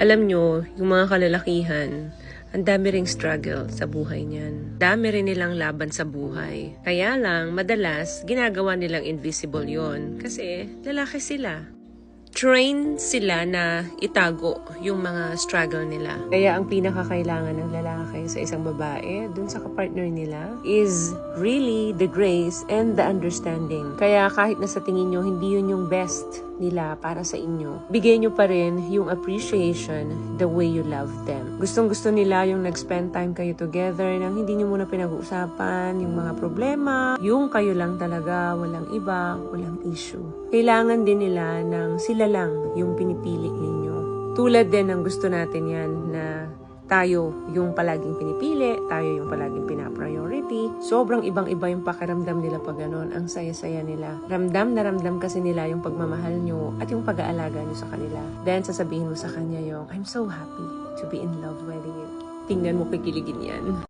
Alam nyo, yung mga kalalakihan, ang dami ring struggle sa buhay niyan. Dami rin nilang laban sa buhay. Kaya lang, madalas, ginagawa nilang invisible yon kasi lalaki sila. Train sila na itago yung mga struggle nila. Kaya ang pinakakailangan ng lalaki sa isang babae, dun sa kapartner nila, is really the grace and the understanding. Kaya kahit na sa tingin nyo, hindi yun yung best nila para sa inyo, bigay nyo pa rin yung appreciation the way you love them. Gustong-gusto nila yung nag-spend time kayo together nang hindi nyo muna pinag-uusapan yung mga problema, yung kayo lang talaga, walang iba, walang issue. Kailangan din nila ng sila lang yung pinipili ninyo. Tulad din ng gusto natin yan na tayo yung palaging pinipili, tayo yung palaging pinapriority. Sobrang ibang-iba yung pakiramdam nila pag ganun. Ang saya-saya nila. Ramdam na ramdam kasi nila yung pagmamahal nyo at yung pag-aalaga nyo sa kanila. Then sasabihin mo sa kanya yung, I'm so happy to be in love with you. Tingnan mo, kikiligin yan.